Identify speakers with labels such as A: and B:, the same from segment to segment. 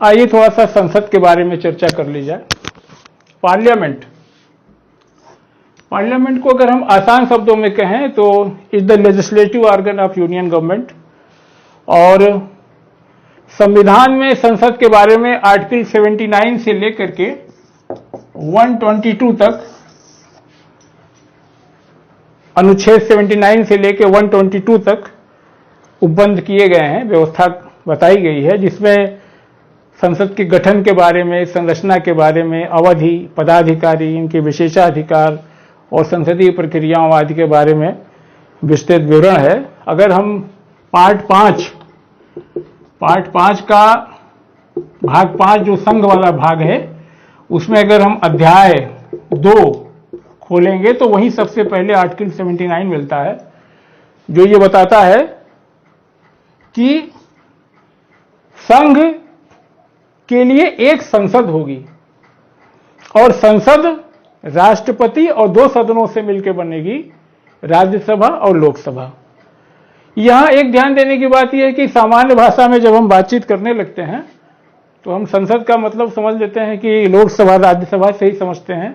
A: आइए थोड़ा सा संसद के बारे में चर्चा कर ली जाए। पार्लियामेंट को अगर हम आसान शब्दों में कहें तो is the legislative organ of union government. और संविधान में संसद के बारे में आर्टिकल 79 से लेकर के 122 तक, अनुच्छेद 79 से लेकर 122 तक उपबंध किए गए हैं, व्यवस्था बताई गई है, जिसमें संसद के गठन के बारे में, संरचना के बारे में, अवधि, पदाधिकारी, इनके विशेषाधिकार और संसदीय प्रक्रियाओं आदि के बारे में विस्तृत विवरण है। अगर हम पार्ट 5 का भाग 5 जो संघ वाला भाग है, उसमें अगर हम अध्याय 2 खोलेंगे तो वहीं सबसे पहले आर्टिकल 79 मिलता है, जो ये बताता है कि संघ के लिए एक संसद होगी और संसद राष्ट्रपति और 2 सदनों से मिलकर बनेगी, राज्यसभा और लोकसभा। यहां एक ध्यान देने की बात यह है कि सामान्य भाषा में जब हम बातचीत करने लगते हैं तो हम संसद का मतलब समझ लेते हैं कि लोकसभा राज्यसभा से ही समझते हैं।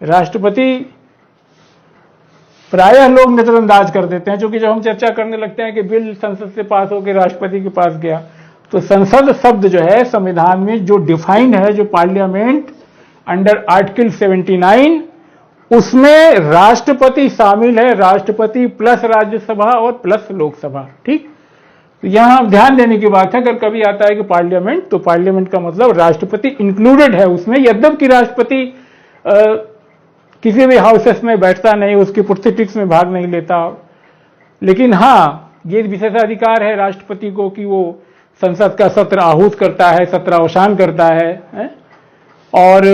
A: राष्ट्रपति प्रायः लोग नजरअंदाज कर देते हैं, क्योंकि जब हम चर्चा करने लगते हैं कि बिल संसद से पास होकर राष्ट्रपति के पास गया, तो संसद शब्द जो है संविधान में जो डिफाइंड है, जो पार्लियामेंट अंडर आर्टिकल 79, उसमें राष्ट्रपति शामिल है, राष्ट्रपति प्लस राज्यसभा और प्लस लोकसभा। ठीक, तो यहां ध्यान देने की बात है, अगर कभी आता है कि पार्लियामेंट, तो पार्लियामेंट का मतलब राष्ट्रपति इंक्लूडेड है उसमें। यद्यपि राष्ट्रपति किसी भी हाउसेस में बैठता नहीं, उसकी प्रोसीडिंग्स में भाग नहीं लेता, लेकिन हाँ, ये विशेषाधिकार है राष्ट्रपति को कि वो संसद का सत्र आहूत करता है, सत्रावसान करता है और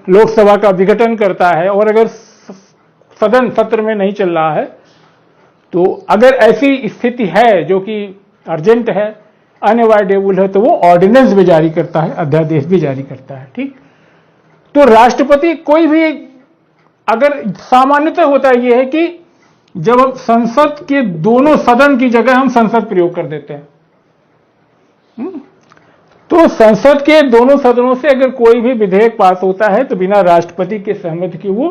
A: लोकसभा का विघटन करता है। और अगर सदन सत्र में नहीं चल रहा है, तो अगर ऐसी स्थिति है जो कि अर्जेंट है, अनअवॉइडेबल है, तो वो ऑर्डिनेंस भी जारी करता है, अध्यादेश भी जारी करता है। ठीक, तो राष्ट्रपति कोई भी, अगर सामान्यतः होता यह है कि जब हम संसद के दोनों सदन की जगह हम संसद प्रयोग कर देते हैं, तो संसद के दोनों सदनों से अगर कोई भी विधेयक पास होता है तो बिना राष्ट्रपति के सहमति के वो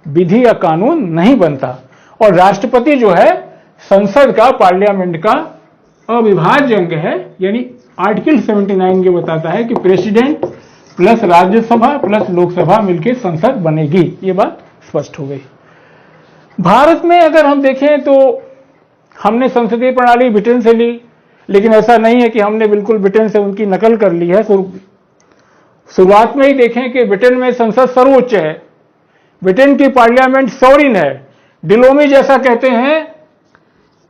A: विधि या कानून नहीं बनता। और राष्ट्रपति जो है संसद का, पार्लियामेंट का अविभाज्य अंग है। यानी आर्टिकल 79 ये बताता है कि president plus Rajya Sabha plus Lok Sabha मिलकर संसद बनेगी। ये बात स्पष्ट हो गई। भारत में अगर हम देखें तो हमने संसदीय प्रणाली ब्रिटेन से ली, लेकिन ऐसा नहीं है कि हमने बिल्कुल ब्रिटेन से उनकी नकल कर ली है। शुरुआत में ही देखें कि ब्रिटेन में संसद सर्वोच्च है, ब्रिटेन की पार्लियामेंट सॉवरिन है। डिलोमी जैसा कहते हैं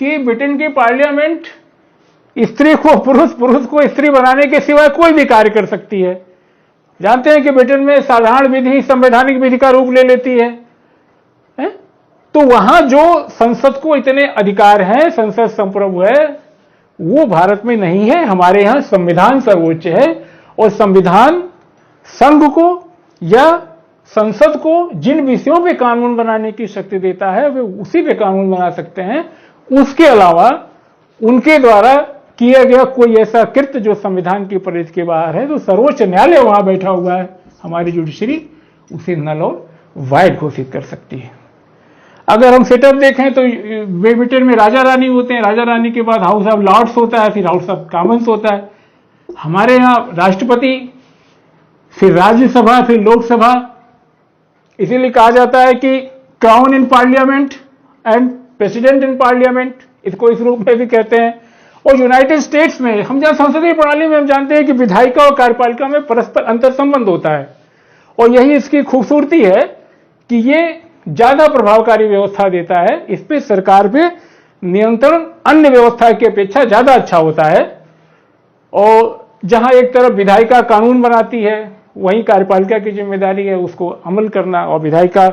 A: कि ब्रिटेन की पार्लियामेंट स्त्री को पुरुष, पुरुष को स्त्री बनाने के सिवाय कोई भी कार्य कर सकती है। जानते हैं कि ब्रिटेन में साधारण विधि संवैधानिक विधि का रूप ले लेती है? तो वहां जो संसद को इतने अधिकार हैं, संसद संप्रभु है, वो भारत में नहीं है। हमारे यहां संविधान सर्वोच्च है और संविधान संघ को या संसद को जिन विषयों पे कानून बनाने की शक्ति देता है वे उसी पे कानून बना सकते हैं। उसके अलावा उनके द्वारा किया गया कोई ऐसा कृत्य जो संविधान की परिधि के बाहर है, तो सर्वोच्च न्यायालय वहां बैठा हुआ है, हमारी जुडिशरी, उसे नल और वाइड घोषित कर सकती है। अगर हम सेटअप देखें तो ब्रिटेन में राजा रानी होते हैं, राजा रानी के बाद हाउस ऑफ लॉर्ड्स होता है, फिर हाउस ऑफ कॉमन्स होता है। हमारे यहाँ राष्ट्रपति, फिर राज्यसभा, फिर लोकसभा। इसीलिए कहा जाता है कि crown in parliament and president in parliament, इसको इस रूप में भी कहते हैं। और यूनाइटेड स्टेट्स में हम जहां संसदीय प्रणाली में हम जानते हैं कि विधायिका और कार्यपालिका में परस्पर अंतर संबंध होता है, और यही इसकी खूबसूरती है कि ये ज्यादा प्रभावकारी व्यवस्था देता है। इस पे सरकार पे नियंत्रण अन्य व्यवस्था की अपेक्षा ज्यादा अच्छा होता है। और जहां एक तरफ विधायिका कानून बनाती है, वहीं कार्यपालिका की जिम्मेदारी है उसको अमल करना। और विधायिका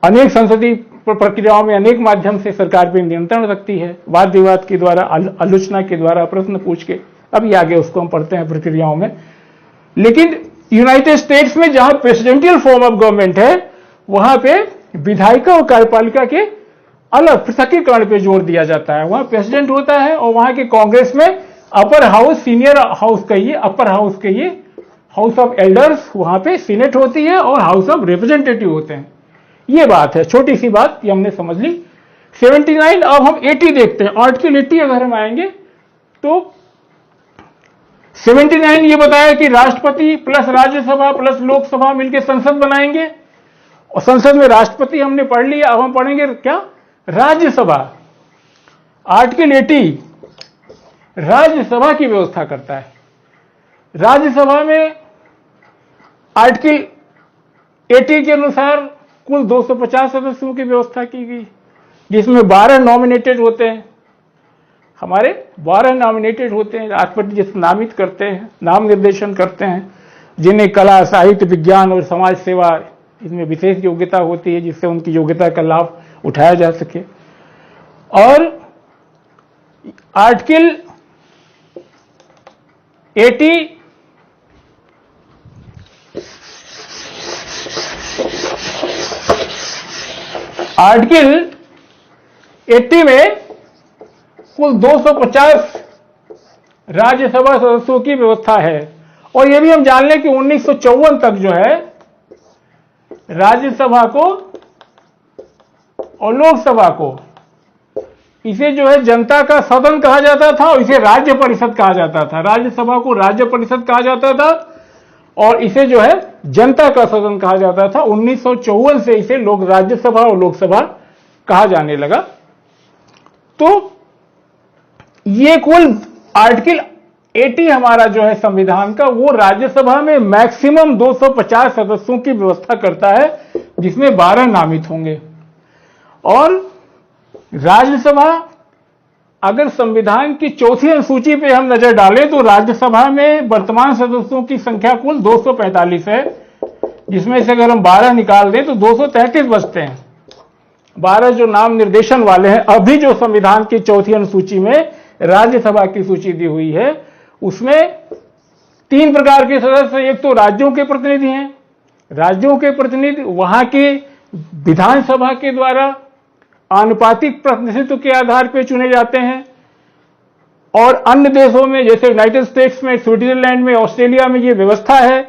A: अनेक संसदीय प्रक्रियाओं में अनेक माध्यम से सरकार पर नियंत्रण रखती है, वाद विवाद के द्वारा, आलोचना के द्वारा, प्रश्न पूछ के। अभी आगे उसको हम पढ़ते हैं प्रक्रियाओं में। लेकिन यूनाइटेड स्टेट्स में जहां प्रेसिडेंशियल फॉर्म ऑफ गवर्नमेंट है, वहां पे विधायिका और कार्यपालिका के अलग पृथकीकरण पे जोर दिया जाता है। वहां प्रेसिडेंट होता है और वहां के कांग्रेस में अपर हाउस, सीनियर हाउस कहिए, अपर हाउस कहिए, हाउस ऑफ एल्डर्स, वहां पे सीनेट होती है और हाउस ऑफ रिप्रेजेंटेटिव होते हैं। ये बात है, छोटी सी बात, ये हमने समझ ली। 79। अब हम 80 देखते हैं। आर्टिकल 80 अगर हम आएंगे तो 79 ये बताया कि राष्ट्रपति प्लस राज्यसभा प्लस लोकसभा मिलकर संसद बनाएंगे, और संसद में राष्ट्रपति हमने पढ़ लिया। अब हम पढ़ेंगे क्या, राज्यसभा। आर्टिकल 80 राज्यसभा की व्यवस्था करता है। राज्यसभा में आर्टिकल 80 के अनुसार कुल 250 सदस्यों की व्यवस्था की गई, जिसमें 12 नॉमिनेटेड होते हैं। हमारे 12 नॉमिनेटेड होते हैं, राष्ट्रपति जिसे नामित करते हैं, नाम निर्देशन करते हैं, जिन्हें कला, साहित्य, विज्ञान और समाज सेवा इसमें विशेष योग्यता होती है, जिससे उनकी योग्यता का लाभ उठाया जा सके। और आर्टिकल 80 में कुल 250 राज्यसभा सदस्यों की व्यवस्था है। और यह भी हम जान लें कि 1954 तक जो है राज्यसभा को और लोकसभा को, इसे जो है जनता का सदन कहा जाता था और इसे राज्य परिषद कहा जाता था। राज्यसभा को राज्य परिषद कहा जाता था और इसे जो है जनता का सदन कहा जाता था। 1954 से इसे राज्यसभा और लोकसभा कहा जाने लगा। तो ये कुल आर्टिकल 80 हमारा जो है संविधान का, वो राज्यसभा में मैक्सिमम 250 सदस्यों की व्यवस्था करता है, जिसमें 12 नामित होंगे। और राज्यसभा, अगर संविधान की चौथी अनुसूची पे हम नजर डालें तो राज्यसभा में वर्तमान सदस्यों की संख्या कुल 245 है, जिसमें से अगर हम 12 निकाल दें तो 233 बचते हैं। 12 जो नाम निर्देशन वाले हैं। अभी जो संविधान की चौथी अनुसूची में राज्यसभा की सूची दी हुई है, उसमें 3 प्रकार के सदस्य। एक तो राज्यों के प्रतिनिधि हैं, राज्यों के प्रतिनिधि वहां के विधानसभा के द्वारा आनुपातिक प्रतिनिधित्व के आधार पर चुने जाते हैं। और अन्य देशों में जैसे यूनाइटेड स्टेट्स में, स्विट्जरलैंड में, ऑस्ट्रेलिया में ये व्यवस्था है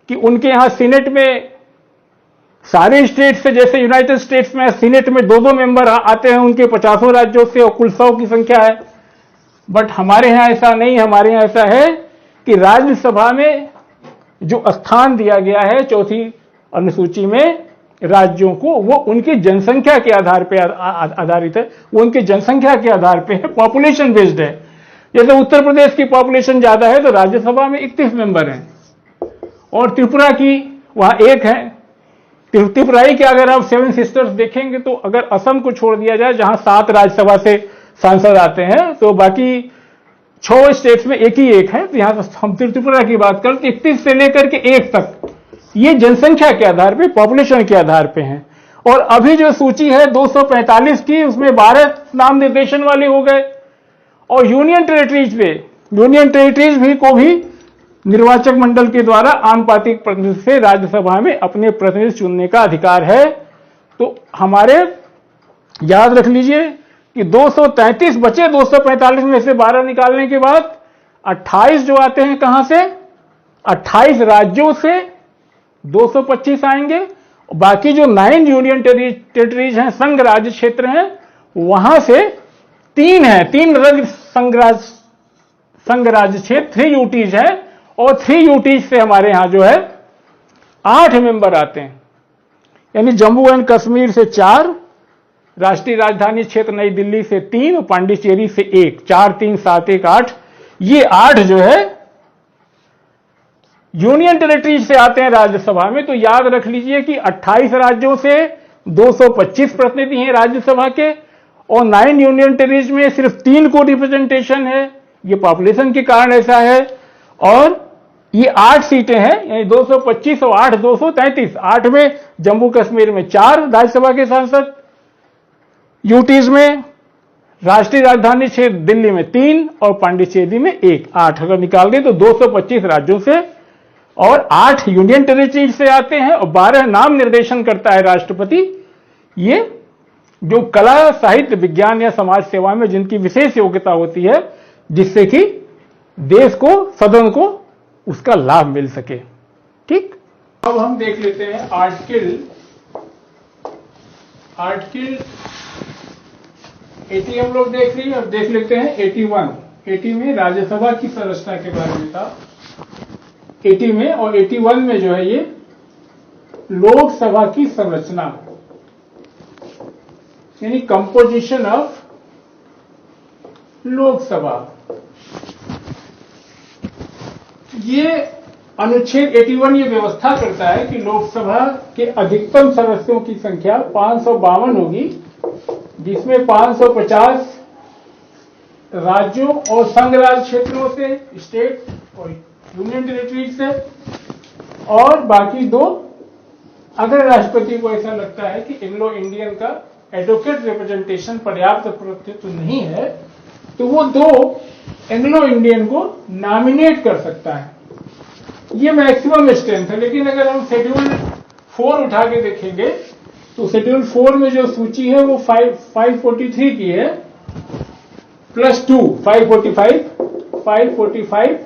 A: कि उनके यहां सीनेट में सारे स्टेट से, जैसे यूनाइटेड स्टेट्स में सीनेट में 2-2 मेंबर आते हैं उनके 50 राज्यों से और कुल 100 की संख्या है। बट हमारे यहां ऐसा नहीं। हमारे यहां ऐसा है कि राज्यसभा में जो स्थान दिया गया है चौथी अनुसूची में राज्यों को, वो उनकी जनसंख्या के आधार पर आधारित है। वो उनकी जनसंख्या के आधार पर है, पॉपुलेशन बेस्ड है। जैसे उत्तर प्रदेश की पॉपुलेशन ज्यादा है तो राज्यसभा में 31 मेंबर हैं, और त्रिपुरा की वहां 1 है। त्रिपुराई के अगर आप 7 सिस्टर्स देखेंगे तो अगर असम को छोड़ दिया जाए, जहां 7 राज्यसभा से सांसद आते हैं, तो बाकी 6 स्टेट्स में एक ही है। तो यहां हम त्रिपुरा की बात करें तो 31 से लेकर के 1 तक ये जनसंख्या के आधार पे, पॉपुलेशन के आधार पे हैं। और अभी जो सूची है 245 की, उसमें 12 नाम निर्देशन वाले हो गए। और यूनियन टेरिटरीज भी को भी निर्वाचक मंडल के द्वारा आनुपातिक प्रतिनिधि से राज्यसभा में अपने प्रतिनिधि चुनने का अधिकार है। तो हमारे याद रख लीजिए कि 233 बचे, 245 में से 12 निकालने के बाद 28 जो आते हैं कहां से, 28 राज्यों से 225 आएंगे। बाकी जो 9 यूनियन टेरिटरीज हैं, संघ राज्य क्षेत्र हैं, वहां से 3 हैं, 3 संघ राज्य क्षेत्र, 3 यूटीज है। और 3 यूटीज से हमारे यहां जो है 8 मेंबर आते हैं, यानी जम्मू एंड कश्मीर से 4, राष्ट्रीय राजधानी क्षेत्र नई दिल्ली से 3 और पांडिचेरी से 1, 4, 3, 7, 1, 8। ये 8 जो है यूनियन टेरिटरीज से आते हैं राज्यसभा में। तो याद रख लीजिए कि 28 राज्यों से 225 प्रतिनिधि हैं राज्यसभा के, और 9 यूनियन टेरिटरीज में सिर्फ 3 को रिप्रेजेंटेशन है। ये पॉपुलेशन के कारण ऐसा है। और ये 8 सीटें हैं, यानी 225 और 8, 233। 8 में जम्मू कश्मीर में 4 राज्यसभा के सांसद, यूटीज में राष्ट्रीय राजधानी क्षेत्र दिल्ली में 3 और पांडिचेरी में 1, 8 अगर निकाल दें तो 225 राज्यों से और 8 यूनियन टेरिटरी से आते हैं और 12 नाम निर्देशन करता है राष्ट्रपति। ये जो कला, साहित्य, विज्ञान या समाज सेवा में जिनकी विशेष योग्यता होती है, जिससे कि देश को, सदन को उसका लाभ मिल सके। ठीक, अब हम देख लेते हैं आर्टिकल 80 हम लोग देख लिए। अब देख लेते हैं 81। 80 में राज्यसभा की संरचना के बारे में था 80 में, और 81 में जो है ये लोकसभा की संरचना, यानी कंपोजिशन ऑफ लोकसभा। ये अनुच्छेद 81 ये व्यवस्था करता है कि लोकसभा के अधिकतम सदस्यों की संख्या 552 होगी, जिसमें 550 राज्यों और संघ राज्य क्षेत्रों से, स्टेट और यूनियन टेरिटरीज से, और बाकी 2 अगर राष्ट्रपति को ऐसा लगता है कि एंग्लो इंडियन का एडवोकेट रिप्रेजेंटेशन पर्याप्त प्रतिनिधित्व नहीं है तो वो 2 एंग्लो इंडियन को नॉमिनेट कर सकता है। ये मैक्सिमम स्ट्रेंथ है। लेकिन अगर हम शेड्यूल 4 उठा के देखेंगे तो शेड्यूल 4 में जो सूची है वो 543 की है, +2 545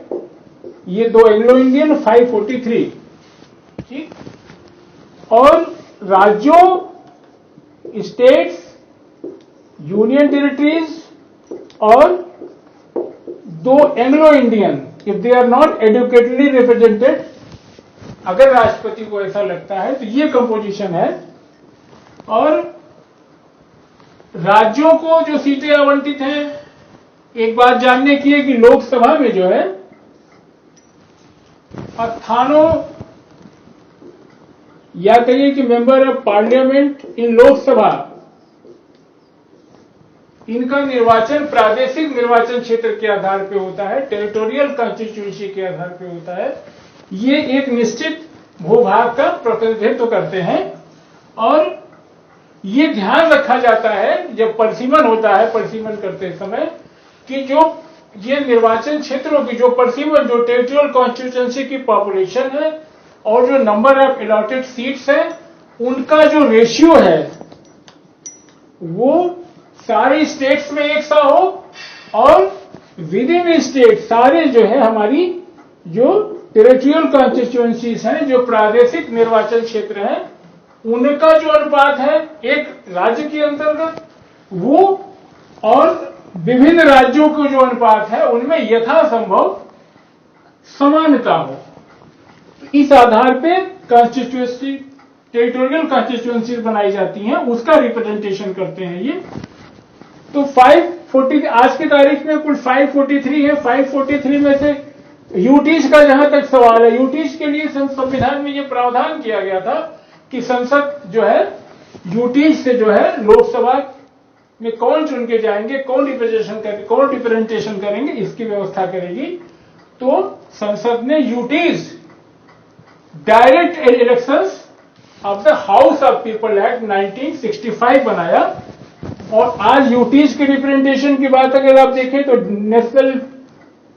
A: ये 2 एंग्लो इंडियन, 543। ठीक, और राज्यों, स्टेट्स, यूनियन टेरिटरीज और 2 Anglo Indian, if they are not adequately represented, अगर राष्ट्रपति को ऐसा लगता है तो ये कंपोजिशन है। और राज्यों को जो सीटें आवंटित हैं, एक बात जानने की है कि लोकसभा में जो है 98 या कहिए कि member of parliament in Lok Sabha, इनका निर्वाचन प्रादेशिक निर्वाचन क्षेत्र के आधार पर होता है, टेरिटोरियल कॉन्स्टिट्यूएंसी के आधार पर होता है। ये एक निश्चित भूभाग का प्रतिनिधित्व करते हैं और ये ध्यान रखा जाता है जब परिसीमन होता है, परिसीमन करते समय, कि जो ये निर्वाचन क्षेत्रों की जो परिसीमन, जो टेरिटोरियल कॉन्स्टिट्यूएंसी की पॉपुलेशन है और जो नंबर ऑफ अलॉटेड सीट्स है, उनका जो रेशियो है वो सारे स्टेट्स में एक सा हो, और विद इन स्टेट सारे जो है हमारी जो टेरिटोरियल कॉन्स्टिट्यूएंसीज हैं, जो प्रादेशिक निर्वाचन क्षेत्र हैं, उनका जो अनुपात है एक राज्य के अंतर्गत वो, और विभिन्न राज्यों को जो अनुपात है उनमें यथासंभव समानता हो। इस आधार पे कॉन्स्टिट्यूएंसी, टेरिटोरियल कॉन्स्टिट्यूएंसी बनाई जाती हैं, उसका रिप्रेजेंटेशन करते हैं ये। तो 540 आज की तारीख में कुल 543 है। 543 में से यूटीज का जहां तक सवाल है, यूटीज के लिए संविधान में यह प्रावधान किया गया था कि संसद जो है यूटीज से जो है लोकसभा में कौन चुन के जाएंगे, कौन रिप्रेजेंटेशन करेंगे, इसकी व्यवस्था करेगी। तो संसद ने UTs direct elections of the house of people act 1965 बनाया। और आज यूटीज के रिप्रेजेंटेशन की बात अगर आप देखें तो नेशनल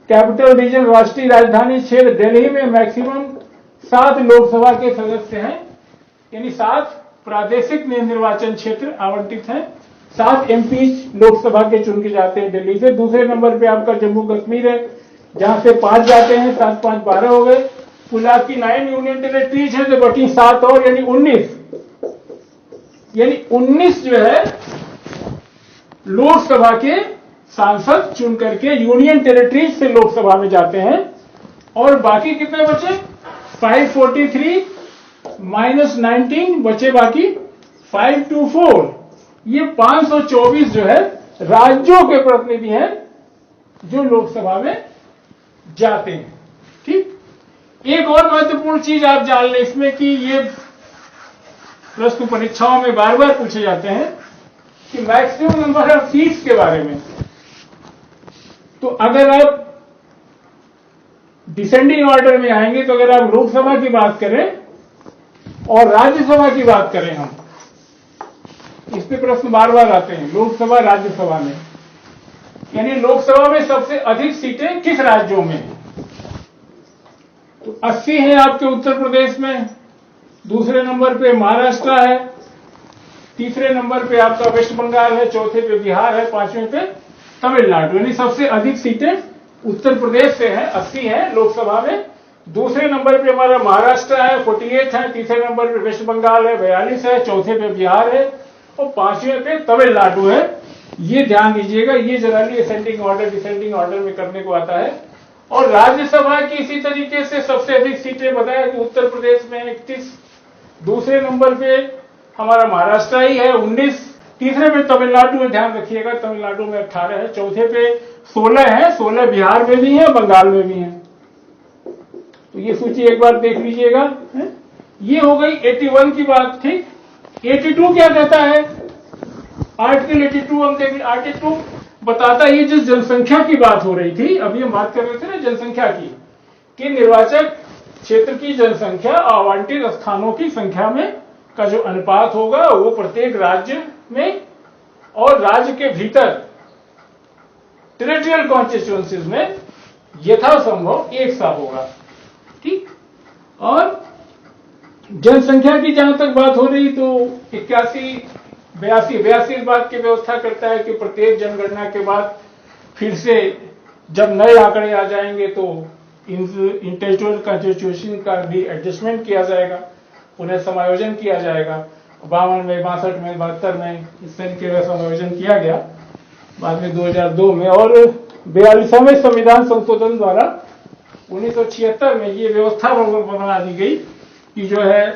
A: कैपिटल रीजन, राष्ट्रीय राजधानी क्षेत्र दिल्ली में मैक्सिमम 7 लोकसभा के सदस्य हैं, यानी 7 प्रादेशिक निर्वाचन क्षेत्र आवंटित हैं। 7 एमपी लोकसभा के चुन के जाते हैं दिल्ली से। दूसरे नंबर पे आपका जम्मू कश्मीर है, जहां से 5 जाते हैं, 7 5 12 हो गए। कुल आपकी 9 यूनियन टेरिटरीज है, तो बटी 7 और, यानी 19 जो है लोकसभा के सांसद चुन करके यूनियन टेरिटरीज से लोकसभा में जाते हैं। और बाकी कितने बचे? 543 - 19 बचे बाकी 524। ये 524 जो है राज्यों के प्रतिनिधि हैं जो लोकसभा में जाते हैं। ठीक, एक और महत्वपूर्ण चीज आप जान लें इसमें कि ये प्रश्न परीक्षाओं में बार बार पूछे जाते हैं कि मैक्सिमम नंबर ऑफ सीट्स के बारे में। तो अगर आप डिसेंडिंग ऑर्डर में आएंगे तो अगर आप लोकसभा की बात करें और राज्यसभा की बात करें, हम इस पे प्रश्न बार बार आते हैं, लोकसभा राज्यसभा में, यानी लोकसभा में सबसे अधिक सीटें किस राज्यों में? तो 80 है आपके उत्तर प्रदेश में, दूसरे नंबर पे महाराष्ट्र है, तीसरे नंबर पे आपका वेस्ट बंगाल है, चौथे पे बिहार है, पांचवें पे तमिलनाडु। यानी सबसे अधिक सीटें उत्तर प्रदेश से हैं, 80 हैं लोकसभा में। दूसरे नंबर पे हमारा महाराष्ट्र है, 48 है। तीसरे नंबर पे वेस्ट बंगाल है, 42 है। चौथे पे बिहार है और पांचवें पे तमिलनाडु है। ये ध्यान दीजिएगा, ये generally ascending order descending order में करने को आता है। और राज्यसभा की इसी तरीके से सबसे अधिक सीटें बताया कि उत्तर प्रदेश में 31, दूसरे नंबर पे हमारा महाराष्ट्र ही है 19, तीसरे पे तमिलनाडु है, ध्यान रखिएगा तमिलनाडु में 18 है। चौथे पे 16 है, 16 बिहार में भी है, बंगाल में भी है। तो ये सूची एक बार देख लीजिएगा। ये हो गई 81 की बात। ठीक, 82 क्या कहता है? आर्टिकल 82 हम देखें। आर्टिकल 2 बताता है, ये जिस जनसंख्या की बात हो रही थी, अभी हम बात कर रहे थे ना जनसंख्या की, कि निर्वाचक क्षेत्र की जनसंख्या आवंटित स्थानों की संख्या में का जो अनुपात होगा वो प्रत्येक राज्य में और राज्य के भीतर टेरिटोरियल कॉन्स्टिट्यूएंसीज में यथासंभव एक सा होगा। ठीक, और जनसंख्या की जहां तक बात हो रही तो 82 इस बात की व्यवस्था करता है कि प्रत्येक जनगणना के बाद फिर से जब नए आंकड़े आ जाएंगे तो इन टेरिटोरियल कॉन्स्टिट्यूशन का भी एडजस्टमेंट किया जाएगा, उन्हें समायोजन किया जाएगा। 52 में, 62 में, 72 में इस तरीके का समायोजन किया गया, बाद में 2002 में। और 42वें संविधान संशोधन द्वारा 1976 में ये व्यवस्था बना दी गई कि जो है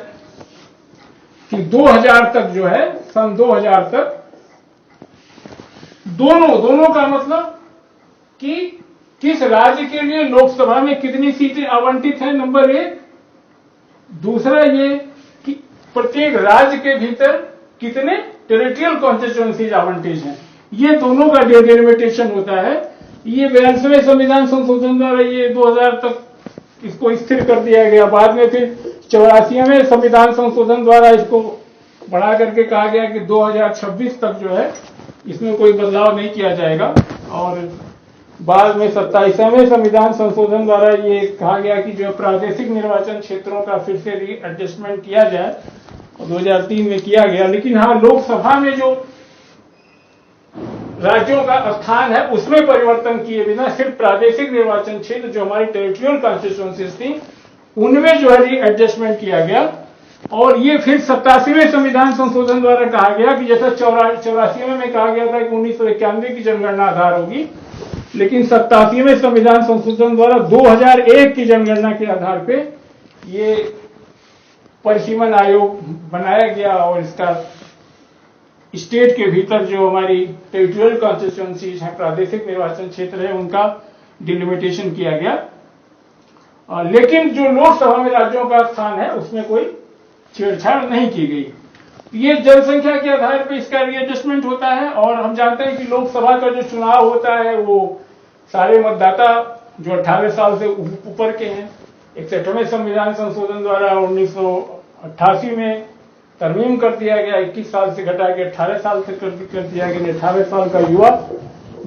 A: कि 2000 तक जो है, सन 2000 तक दोनों का मतलब कि किस राज्य के लिए लोकसभा में कितनी सीटें आवंटित हैं, नंबर 1। दूसरा ये कि प्रत्येक राज्य के भीतर कितने टेरिटोरियल कॉन्स्टिट्यूएंसीज आवंटित हैं, ये दोनों का डिलिमिटेशन होता है। ये 42वें संविधान संशोधन द्वारा ये 2000 तक इसको स्थिर कर दिया गया। बाद में फिर 84वें संविधान संशोधन द्वारा इसको बढ़ा करके कहा गया कि 2026 तक जो है इसमें कोई बदलाव नहीं किया जाएगा। और बाद में 27वें संविधान संशोधन द्वारा ये कहा गया कि जो प्रादेशिक निर्वाचन क्षेत्रों का फिर से रीएडजस्टमेंट किया जाए, और 2003 में किया गया। लेकिन हाँ, लोकसभा में जो राज्यों का स्थान है उसमें परिवर्तन किए बिना सिर्फ प्रादेशिक निर्वाचन क्षेत्र जो हमारी टेरिटोरियल कॉन्स्टिट्यूएंसीज थी उनमें जो है रीएडजस्टमेंट किया गया। और ये फिर 87वें संविधान संशोधन द्वारा कहा गया कि जैसा 84वें में कहा गया था कि 1991 की जनगणना आधार होगी, लेकिन 87वें संविधान संशोधन द्वारा 2001 की जनगणना के आधार पे ये परिसीमन आयोग बनाया गया और इसका स्टेट के भीतर जो हमारी टेरिटोरियल कॉन्स्टिट्यूएंसीज है, प्रादेशिक निर्वाचन क्षेत्र है, उनका डिलिमिटेशन किया गया। लेकिन जो लोकसभा में राज्यों का स्थान है उसमें कोई छेड़छाड़ नहीं की गई। ये जनसंख्या के आधार पर इसका रीएडजस्टमेंट होता है। और हम जानते हैं कि लोकसभा का जो चुनाव होता है वो सारे मतदाता जो 18 साल से ऊपर के हैं, 61वें संविधान संशोधन द्वारा 1988 में तरमीम कर दिया गया, 21 साल से घटा के 18 साल से कर दिया गया। 18 साल का युवा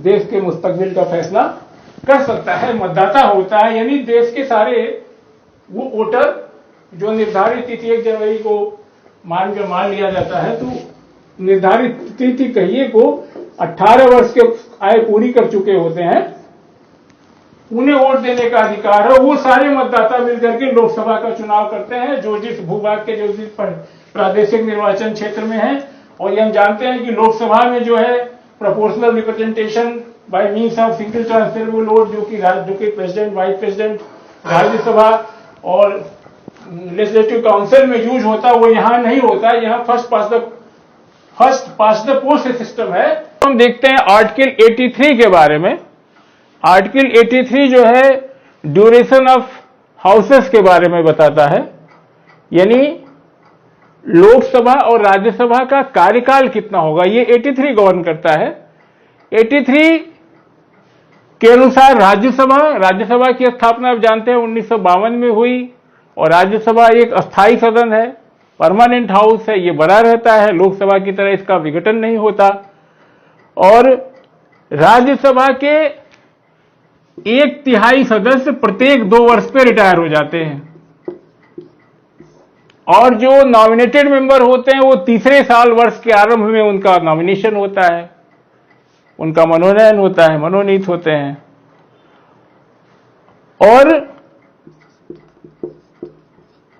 A: देश के मुस्तकबिल का फैसला कर सकता है, मतदाता होता है। यानी देश के सारे वो वोटर जो निर्धारित तिथि 1 जनवरी को मान लिया जाता है, तो निर्धारित तिथि कहिए को 18 वर्ष के आयु पूरी कर चुके होते हैं, उन्हें वोट देने का अधिकार है। वो सारे मतदाता मिलकर के लोकसभा का चुनाव करते हैं जो जिस भूभाग के जो जिस प्रादेशिक निर्वाचन क्षेत्र में है। और ये हम जानते हैं कि लोकसभा में जो है proportional representation by means of single transferable vote जो कि प्रेसिडेंट, वाइस प्रेसिडेंट, राज्यसभा और लेजिस्लेटिव काउंसिल में यूज होता है, वो यहां नहीं होता। यहाँ first pass the post system है। हम देखते हैं आर्टिकल 83 के बारे में। आर्टिकल 83 जो है ड्यूरेशन ऑफ हाउसेस के बारे में बताता है, यानी लोकसभा और राज्यसभा का कार्यकाल कितना होगा, ये 83 गवर्न करता है। 83 के अनुसार राज्यसभा की स्थापना आप जानते हैं 1952 में हुई। और राज्यसभा एक अस्थायी सदन है, परमानेंट हाउस है, ये बना रहता है, लोकसभा की तरह इसका विघटन नहीं होता। और राज्यसभा के 1/3 सदस्य प्रत्येक 2 वर्ष पे रिटायर हो जाते हैं। और जो नॉमिनेटेड मेंबर होते हैं वो तीसरे साल वर्ष के आरंभ में उनका नॉमिनेशन होता है, उनका मनोनयन होता है, मनोनीत होते हैं। और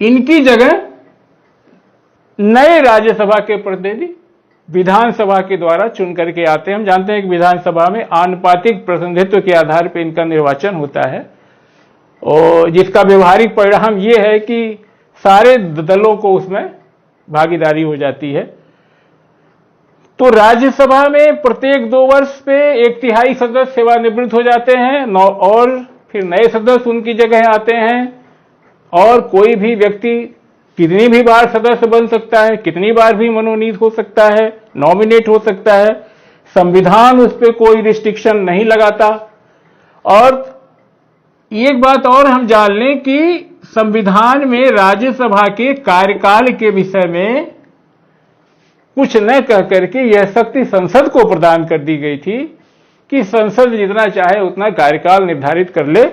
A: इनकी जगह नए राज्यसभा के प्रतिनिधि विधानसभा के द्वारा चुन करके आते हैं। हम जानते हैं कि विधानसभा में आनुपातिक प्रतिनिधित्व के आधार पर इनका निर्वाचन होता है और जिसका व्यवहारिक परिणाम यह है कि सारे दलों को उसमें भागीदारी हो जाती है। तो राज्यसभा में प्रत्येक 2 वर्ष पे 1/3 सदस्य सेवानिवृत्त हो जाते हैं और फिर नए सदस्य उनकी जगह आते हैं और कोई भी व्यक्ति कितनी भी बार सदस्य बन सकता है, कितनी बार भी मनोनीत हो सकता है, नॉमिनेट हो सकता है। संविधान उस पर कोई रिस्ट्रिक्शन नहीं लगाता। और एक बात और हम जान लें कि संविधान में राज्यसभा के कार्यकाल के विषय में कुछ न कह करके यह शक्ति संसद को प्रदान कर दी गई थी कि संसद जितना चाहे उतना कार्यकाल निर्धारित कर ले।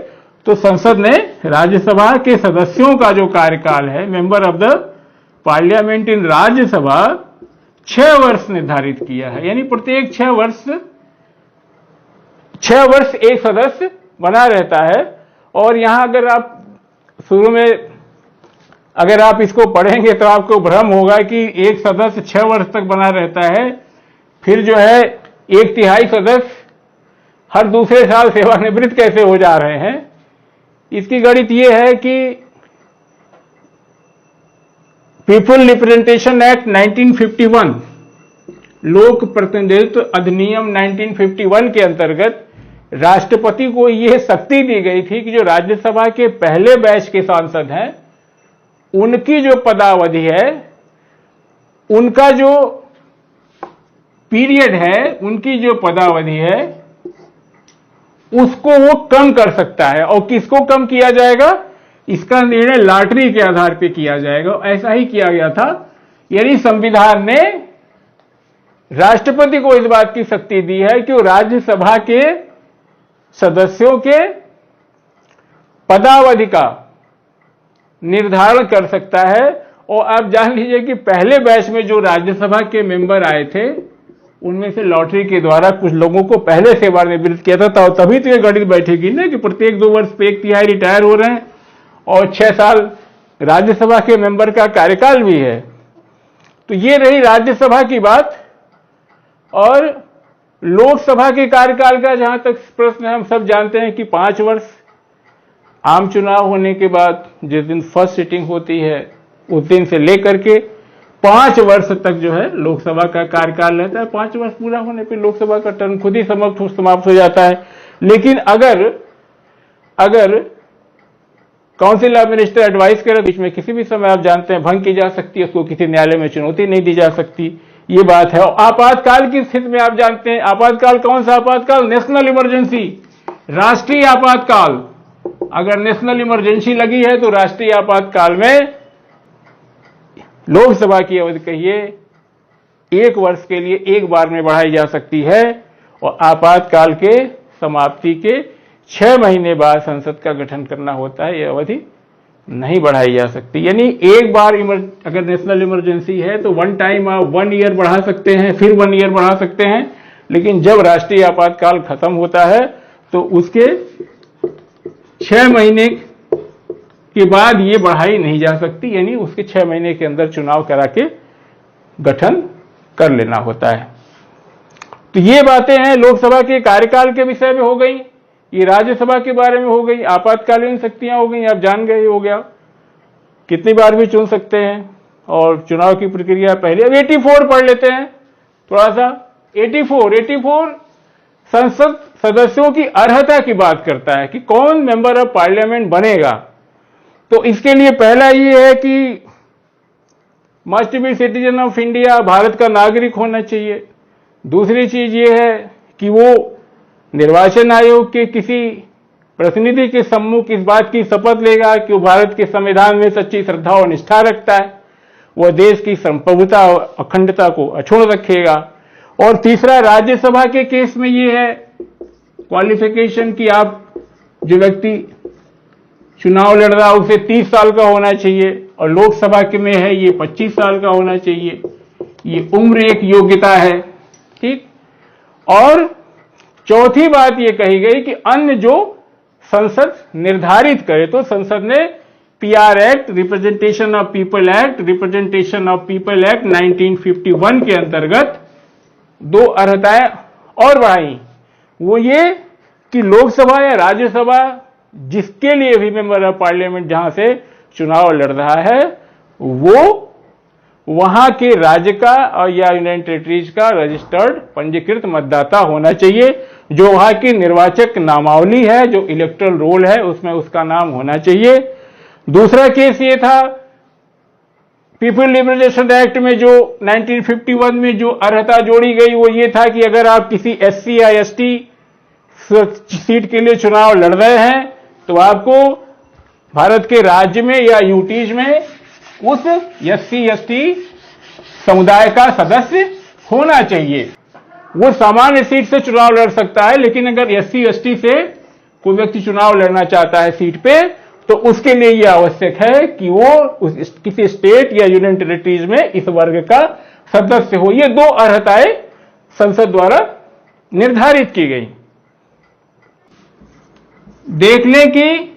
A: तो संसद ने राज्यसभा के सदस्यों का जो कार्यकाल है, member of the parliament in Rajya Sabha, 6 वर्ष निर्धारित किया है। यानी प्रत्येक 6 वर्ष एक सदस्य बना रहता है। और यहां अगर आप शुरू में अगर आप इसको पढ़ेंगे तो आपको भ्रम होगा कि एक सदस्य 6 वर्ष तक बना रहता है, फिर जो है 1/3 सदस्य हर दूसरे साल सेवानिवृत्त कैसे हो जा रहे हैं। इसकी गणित यह है कि पीपल रिप्रेजेंटेशन एक्ट 1951, लोक प्रतिनिधित्व अधिनियम 1951 के अंतर्गत राष्ट्रपति को यह शक्ति दी गई थी कि जो राज्यसभा के पहले बैच के सांसद हैं उनकी जो पदावधि है, उनका जो पीरियड है, उनकी जो पदावधि है, उसको वो कम कर सकता है। और किसको कम किया जाएगा, इसका निर्णय लॉटरी के आधार पर किया जाएगा। ऐसा ही किया गया था। यानी संविधान ने राष्ट्रपति को इस बात की शक्ति दी है कि वो राज्यसभा के सदस्यों के पदावधि का निर्धारण कर सकता है। और आप जान लीजिए कि पहले बैच में जो राज्यसभा के मेंबर आए थे उनमें से लॉटरी के द्वारा कुछ लोगों को पहले सेवानिवृत्त किया था। तो तभी तो ये गणित बैठेगी ना कि प्रत्येक 2 वर्ष पे 1/3 रिटायर हो रहे हैं और 6 साल राज्यसभा के मेंबर का कार्यकाल भी है। तो ये रही राज्यसभा की बात। और लोकसभा के कार्यकाल का जहां तक प्रश्न है, हम सब जानते हैं कि 5 वर्ष आम चुनाव होने के बाद जिस दिन फर्स्ट सिटिंग होती है उस दिन से लेकर के 5 वर्ष तक जो है लोकसभा का कार्यकाल रहता है। 5 वर्ष पूरा होने पे लोकसभा का टर्म खुद ही समाप्त हो जाता है। लेकिन अगर काउंसिल ऑफ मिनिस्टर एडवाइस करे बीच में किसी भी समय आप जानते हैं भंग की जा सकती है, उसको किसी न्यायालय में चुनौती नहीं दी जा सकती, ये बात है। और आपातकाल की स्थिति में आप जानते हैं आपातकाल कौन सा आपातकाल, नेशनल इमरजेंसी, राष्ट्रीय आपातकाल। अगर नेशनल इमरजेंसी लगी है तो राष्ट्रीय आपातकाल में लोकसभा की अवधि कहिए 1 वर्ष के लिए 1 बार में बढ़ाई जा सकती है और आपातकाल के समाप्ति के 6 महीने बाद संसद का गठन करना होता है। यह अवधि नहीं बढ़ाई जा सकती। यानी एक बार अगर नेशनल इमरजेंसी है तो 1 टाइम आप 1 ईयर बढ़ा सकते हैं, फिर 1 ईयर बढ़ा सकते हैं। लेकिन जब राष्ट्रीय आपातकाल खत्म होता है तो उसके 6 महीने के बाद ये बढ़ाई नहीं जा सकती। यानी उसके 6 महीने के अंदर चुनाव करा के गठन कर लेना होता है। तो ये बातें हैं लोकसभा के कार्यकाल के विषय में हो गई, ये राज्यसभा के बारे में हो गई, आपातकालीन शक्तियां हो गई, आप जान गए हो गया कितनी बार भी चुन सकते हैं और चुनाव की प्रक्रिया पहले। अब 84 पढ़ लेते हैं थोड़ा सा। 84 संसद सदस्यों की अर्हता की बात करता है कि कौन मेंबर ऑफ पार्लियामेंट बनेगा। तो इसके लिए पहला ये है कि must be citizen of India, Bharat का नागरिक होना चाहिए। दूसरी चीज ये है कि वो निर्वाचन आयोग के किसी प्रतिनिधि के सम्मुख इस बात की शपथ लेगा कि वो भारत के संविधान में सच्ची श्रद्धा और निष्ठा रखता है, वह देश की संप्रभुता और अखंडता को अक्षुण्ण रखेगा। और तीसरा राज्यसभा के केस में ये है क्वालिफिकेशन कि आप जो व्यक्ति चुनाव लड़ रहा है उसे 30 साल का होना चाहिए और लोकसभा के में है ये 25 साल का होना चाहिए। ये उम्र एक योग्यता है, ठीक। और चौथी बात ये कही गई कि अन्य जो संसद निर्धारित करे। तो संसद ने PR act, representation of people act, representation of people act 1951 के अंतर्गत 2 अर्हताएं और बढ़ाई। वो ये कि लोकसभा या राज्यसभा जिसके लिए भी मेंबर ऑफ पार्लियामेंट जहां से चुनाव लड़ रहा है वो वहां के राज्य का और या यूनियन टेरिटरीज का रजिस्टर्ड पंजीकृत मतदाता होना चाहिए। जो वहां की निर्वाचक नामावली है, जो इलेक्टोरल रोल है, उसमें उसका नाम होना चाहिए। दूसरा केस ये था, पीपल लिबरेशन एक्ट में जो 1951 में जो अर्हता जोड़ी गई वो ये था कि अगर आप किसी एससी या एसटी सीट के लिए चुनाव लड़ रहे हैं तो आपको भारत के राज्य में या यूटीज में उस एससी एसटी समुदाय का सदस्य होना चाहिए। वो सामान्य सीट से चुनाव लड़ सकता है, लेकिन अगर एससी एसटी से कोई व्यक्ति चुनाव लड़ना चाहता है सीट पे तो उसके लिए यह आवश्यक है कि वो किसी स्टेट या यूनियन टेरिटरीज में इस वर्ग का सदस्य हो। ये 2 अर्हताएं संसद द्वारा निर्धारित की गई। देख लें कि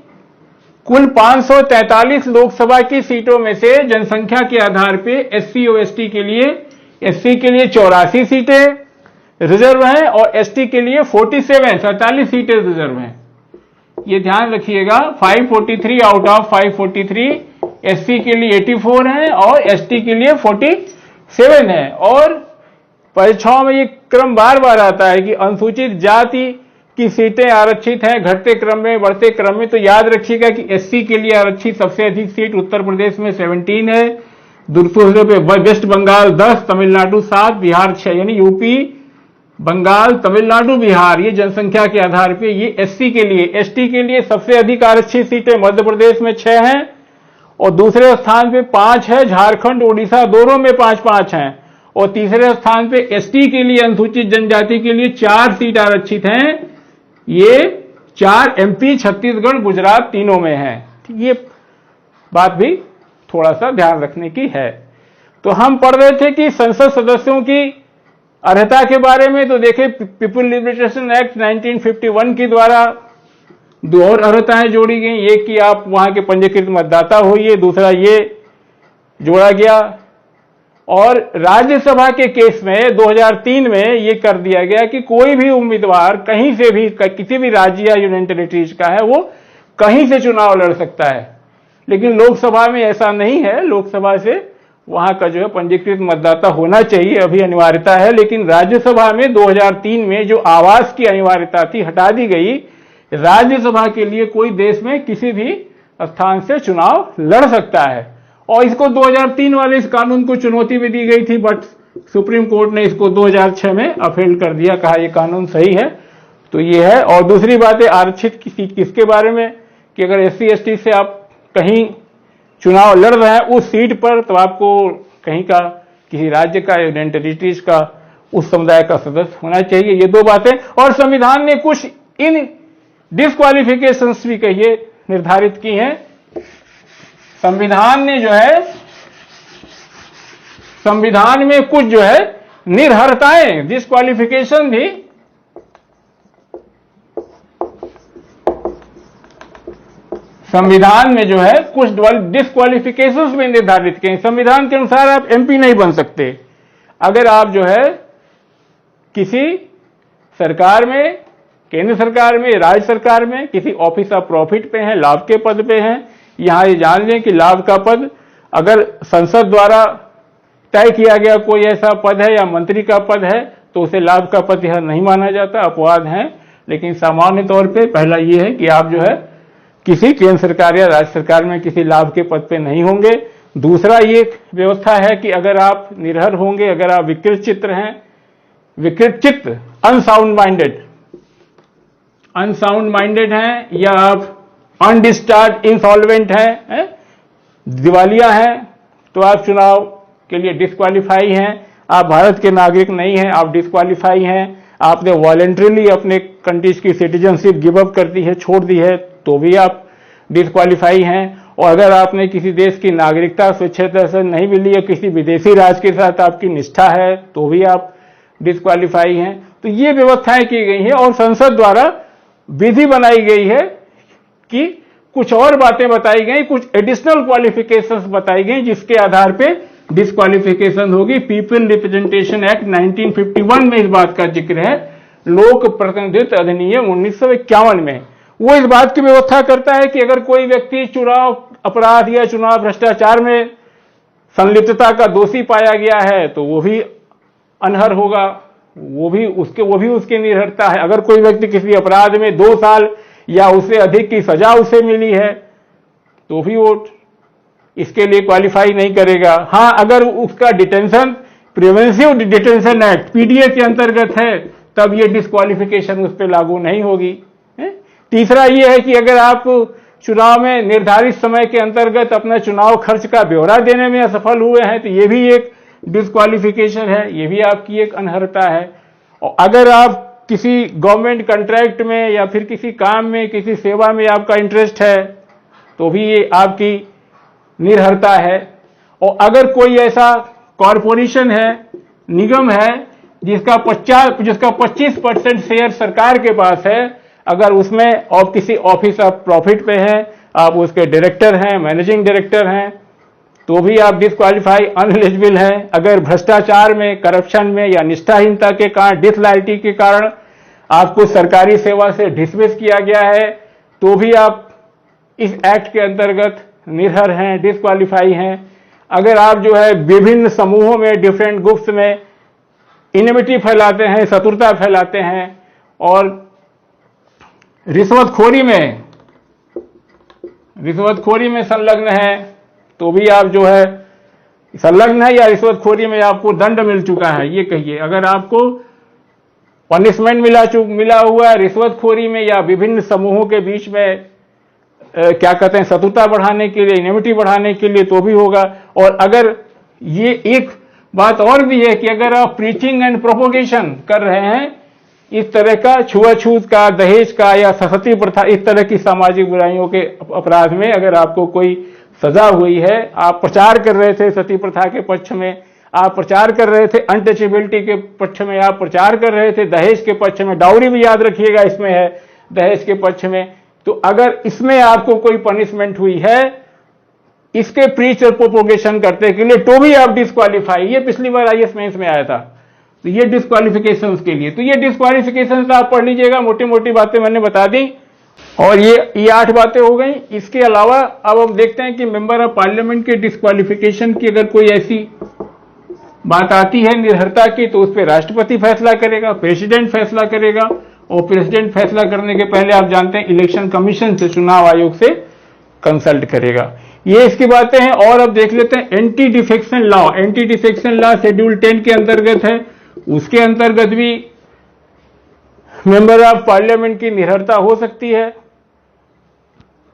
A: कुल 543 लोकसभा की सीटों में से जनसंख्या के आधार पे एससी और एसटी के लिए 84 सीटें रिजर्व हैं और एसटी के लिए 47 सीटें रिजर्व हैं। ये ध्यान रखिएगा, 543 आउट ऑफ 543 एससी के लिए 84 हैं और एसटी के लिए 47 हैं। और परीक्षाओं में ये क्रम बार बार आता है कि अनुसूचित जाति की सीटें आरक्षित हैं घटते क्रम में बढ़ते क्रम में। तो याद रखिएगा कि एससी के लिए आरक्षित सबसे अधिक सीट उत्तर प्रदेश में 17 है, दूसरे पे वेस्ट बंगाल 10, तमिलनाडु 7, बिहार 6, यानी यूपी, बंगाल, तमिलनाडु, बिहार ये जनसंख्या के आधार पे ये एससी के लिए। एसटी के लिए सबसे अधिक आरक्षित सीटें मध्य प्रदेश में 6 हैं और दूसरे स्थान पे 5 है, झारखंड उड़ीसा दोनों में 5-5 हैं। और तीसरे स्थान पे एसटी के लिए अनुसूचित जनजाति के लिए 4 सीट आरक्षित हैं। ये 4 एमपी, छत्तीसगढ़, गुजरात तीनों में हैं। ये बात भी थोड़ा सा ध्यान रखने की है। तो हम पढ़ रहे थे कि संसद सदस्यों की अर्हता के बारे में। तो देखें, पीपल लिबरेशन एक्ट 1951 के द्वारा 2 और अर्हताएं जोड़ी गई। एक कि आप वहां के पंजीकृत मतदाता होइए, दूसरा ये जोड़ा गया। और राज्यसभा के केस में 2003 में ये कर दिया गया कि कोई भी उम्मीदवार कहीं से भी, किसी भी राज्य या यूनियन टेरिटरीज का है, वो कहीं से चुनाव लड़ सकता है। लेकिन लोकसभा में ऐसा नहीं है। लोकसभा से वहां का जो है पंजीकृत मतदाता होना चाहिए, अभी अनिवार्यता है। लेकिन राज्यसभा में 2003 में जो आवास की अनिवार्यता थी हटा दी गई। राज्यसभा के लिए कोई देश में किसी भी स्थान से चुनाव लड़ सकता है। और इसको 2003 वाले इस कानून को चुनौती भी दी गई थी, बट सुप्रीम कोर्ट ने इसको 2006 में अपील कर दिया, कहा यह कानून सही है। तो ये है। और दूसरी बात है आरक्षित की सीट किसके बारे में, कि अगर एससी एसटी से आप कहीं चुनाव लड़ रहे हैं उस सीट पर, तो आपको कहीं का, किसी राज्य का, यूनियन टेरिटरीज का, उस समुदाय का सदस्य होना चाहिए। ये 2 बातें। और संविधान ने कुछ इन डिस्क्वालिफिकेशंस भी कहिए निर्धारित की हैं। संविधान ने जो है, संविधान में कुछ जो है निर्हरताएं, डिस्क्वालिफिकेशन भी संविधान में जो है कुछ डिस्क्वालिफिकेशंस भी निर्धारित किए। संविधान के अनुसार आप एमपी नहीं बन सकते अगर आप जो है किसी सरकार में, केंद्र सरकार में, राज्य सरकार में किसी ऑफिस ऑफ प्रॉफिट पे हैं, लाभ के पद पे हैं। यहां ये जान लें कि लाभ का पद अगर संसद द्वारा तय किया गया कोई ऐसा पद है या मंत्री का पद है तो उसे लाभ का पद यह नहीं माना जाता, अपवाद है। लेकिन सामान्य तौर पे पहला ये है कि आप जो है किसी केंद्र सरकार या राज्य सरकार में किसी लाभ के पद पे नहीं होंगे। दूसरा ये व्यवस्था है कि अगर आप निरहर होंगे, अगर आप विकृत चित्त हैं, विकृत चित्त, अनसाउंड माइंडेड हैं, या आप अनडिस्चार्ज इंसॉल्वेंट हैं, दिवालिया हैं, तो आप चुनाव के लिए डिस्क्वालीफाई हैं। आप भारत के नागरिक नहीं हैं, आप डिस्क्वालीफाई हैं। आपने वॉलंटरीली अपने कंट्रीज की सिटीजनशिप गिव अप कर दी है, छोड़ दी है, तो भी आप डिस्क्वालीफाई हैं। और अगर आपने किसी देश की नागरिकता स्वेच्छा से नहीं मिली या किसी विदेशी राज्य के साथ आपकी निष्ठा है तो भी आप डिस्क्वालीफाई हैं। तो ये व्यवस्थाएं की गई हैं और संसद द्वारा विधि बनाई गई है की कुछ और बातें बताई गई, कुछ एडिशनल क्वालिफिकेशंस बताई गई, जिसके आधार पे डिस्क्वालिफिकेशन होगी। पीपल रिप्रेजेंटेशन एक्ट 1951 में इस बात का जिक्र है। लोक प्रतिनिधित्व अधिनियम 1951 में वो इस बात की व्यवस्था करता है कि अगर कोई व्यक्ति चुनाव अपराध या चुनाव भ्रष्टाचार में संलिप्तता का दोषी पाया गया है तो वो भी अनर्ह होगा, वो भी उसकी निर्भरता है। अगर कोई व्यक्ति किसी अपराध में 2 साल या उससे अधिक की सजा उसे मिली है तो भी वो इसके लिए क्वालिफाई नहीं करेगा। हां, अगर उसका detention preventive detention act PDA के अंतर्गत है तब ये डिस्क्वालिफिकेशन उस पर लागू नहीं होगी। तीसरा ये है कि अगर आप चुनाव में निर्धारित समय के अंतर्गत अपना चुनाव खर्च का ब्यौरा देने में असफल हुए हैं तो ये भी एक डिस्क्वालिफिकेशन है, ये भी आपकी एक अनर्हता है। और अगर आप किसी गवर्नमेंट कॉन्ट्रैक्ट में या फिर किसी काम में, किसी सेवा में आपका इंटरेस्ट है तो भी ये आपकी निर्भरता है। और अगर कोई ऐसा कॉरपोरेशन है, निगम है जिसका 25% शेयर सरकार के पास है, अगर उसमें और किसी ऑफिस ऑफ प्रॉफिट पे है, आप उसके डायरेक्टर हैं, मैनेजिंग डायरेक्टर हैं, तो भी आप डिस्क्वालीफाई अनएलिजिबल हैं। अगर भ्रष्टाचार में, करप्शन में या निष्ठाहीनता के कारण, डिसलॉयल्टी के कारण आपको सरकारी सेवा से डिसमिस किया गया है तो भी आप इस एक्ट के अंतर्गत निर्भर हैं, डिस्क्वालीफाई हैं। अगर आप जो है विभिन्न समूहों में, डिफरेंट ग्रुप्स में इनिमिटी फैलाते हैं, शत्रुता फैलाते हैं और रिश्वतखोरी में संलग्न है तो भी आप जो है संलग्न है या रिश्वतखोरी में आपको दंड मिल चुका है, ये कहिए। अगर आपको पनिशमेंट मिला हुआ है रिश्वतखोरी में या विभिन्न समूहों के बीच में क्या कहते हैं शत्रुता बढ़ाने के लिए, इनिमिटी बढ़ाने के लिए, तो भी होगा। और अगर ये एक बात और भी है कि अगर आप प्रीचिंग एंड प्रोपोगेशन कर रहे हैं इस तरह का छुआछूत का, दहेज का या सती प्रथा, इस तरह की सामाजिक बुराइयों के अपराध में अगर आपको कोई सजा हुई है, आप प्रचार कर रहे थे सती प्रथा के पक्ष में, आप प्रचार कर रहे थे अनटचेबिलिटी के पक्ष में, आप प्रचार कर रहे थे दहेज के पक्ष में, डाउरी भी याद रखिएगा इसमें है दहेज के पक्ष में, तो अगर इसमें आपको कोई पनिशमेंट हुई है इसके प्रीच और प्रोपोगेशन करते के लिए तो भी आप डिस्क्वालीफाई। ये पिछली बार आईएएस मेंस में आया था, तो ये डिस्क्वालिफिकेशन के लिए, तो ये डिस्क्वालिफिकेशन आप पढ़ लीजिएगा, मोटी मोटी बातें मैंने बता दी और ये 8 बातें हो गई। इसके अलावा अब हम देखते हैं कि मेंबर ऑफ पार्लियामेंट के डिस्क्वालिफिकेशन की अगर कोई ऐसी बात आती है निर्भरता की तो उस पर राष्ट्रपति फैसला करेगा, प्रेसिडेंट फैसला करेगा और प्रेसिडेंट फैसला करने के पहले आप जानते हैं इलेक्शन कमीशन से, चुनाव आयोग से कंसल्ट करेगा। ये इसकी बातें हैं। और अब देख लेते हैं anti defection law. Anti defection law schedule 10 के अंतर्गत है, उसके अंतर्गत भी मेंबर ऑफ पार्लियामेंट की निर्भरता हो सकती है।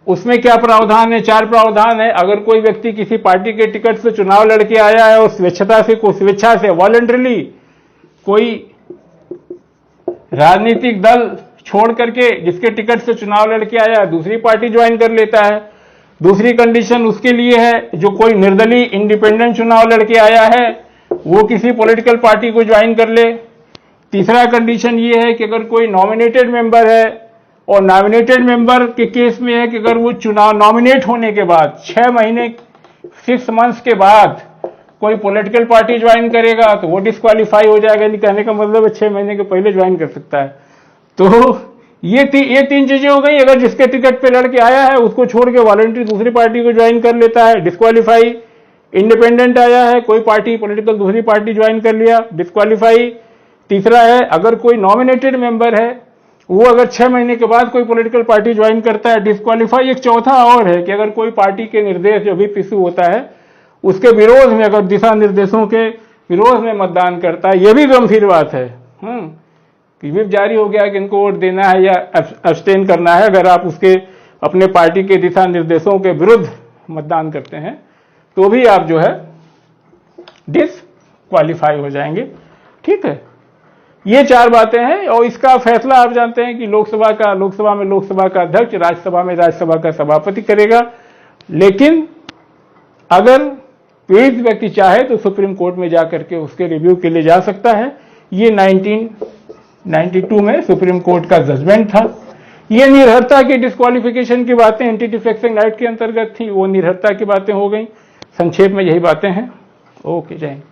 A: उसमें क्या प्रावधान है? 4 प्रावधान है। अगर कोई व्यक्ति किसी पार्टी के टिकट से चुनाव लड़के आया है और स्वेच्छा से वॉलंटरली कोई राजनीतिक दल छोड़ करके जिसके टिकट से चुनाव लड़के आया है दूसरी पार्टी ज्वाइन कर लेता है। दूसरी कंडीशन उसके लिए है जो कोई निर्दलीय इंडिपेंडेंट चुनाव लड़के आया है वो किसी पॉलिटिकल पार्टी को ज्वाइन कर ले। तीसरा कंडीशन ये है कि अगर कोई नॉमिनेटेड मेंबर है और नॉमिनेटेड मेंबर के केस में है कि अगर वो चुनाव नॉमिनेट होने के बाद 6 महीने 6 मंथ्स के बाद कोई पॉलिटिकल पार्टी ज्वाइन करेगा तो वो डिस्क्वालीफाई हो जाएगा। नहीं कहने का मतलब है 6 महीने के पहले ज्वाइन कर सकता है। तो ये 3 चीजें हो गई। अगर जिसके टिकट पे लड़के आया है उसको छोड़ के वॉलंटरी दूसरी पार्टी को ज्वाइन कर लेता है, डिस्क्वालीफाई। इंडिपेंडेंट आया है, कोई पार्टी पॉलिटिकल दूसरी पार्टी ज्वाइन कर लिया, डिस्क्वालीफाई। तीसरा है अगर कोई नॉमिनेटेड मेंबर है वो अगर 6 महीने के बाद कोई पॉलिटिकल पार्टी ज्वाइन करता है, डिस्क्वालीफाई। एक चौथा और है कि अगर कोई पार्टी के निर्देश जो भी इशू होता है उसके विरोध में, अगर दिशा निर्देशों के विरोध में मतदान करता है, यह भी गंभीर बात है कि व्हिप जारी हो गया कि इनको वोट देना है या अब्सटेन करना है। अगर आप उसके अपने पार्टी के दिशा निर्देशों के विरुद्ध मतदान करते हैं तो भी आप जो है डिस्क्वालीफाई हो जाएंगे। ठीक है, ये 4 बातें हैं और इसका फैसला आप जानते हैं कि लोकसभा में लोकसभा का अध्यक्ष, राज्यसभा में राज्यसभा का सभापति करेगा। लेकिन अगर पीड़ित व्यक्ति चाहे तो सुप्रीम कोर्ट में जाकर के उसके रिव्यू के लिए जा सकता है। ये 1992 में सुप्रीम कोर्ट का जजमेंट था। ये निर्भरता की डिस्क्वालिफिकेशन की बातें एंटी डिफेक्शन एक्ट के अंतर्गत थी, वो निर्भरता की बातें हो गई। संक्षेप में यही बातें हैं। ओके, जय हिंद।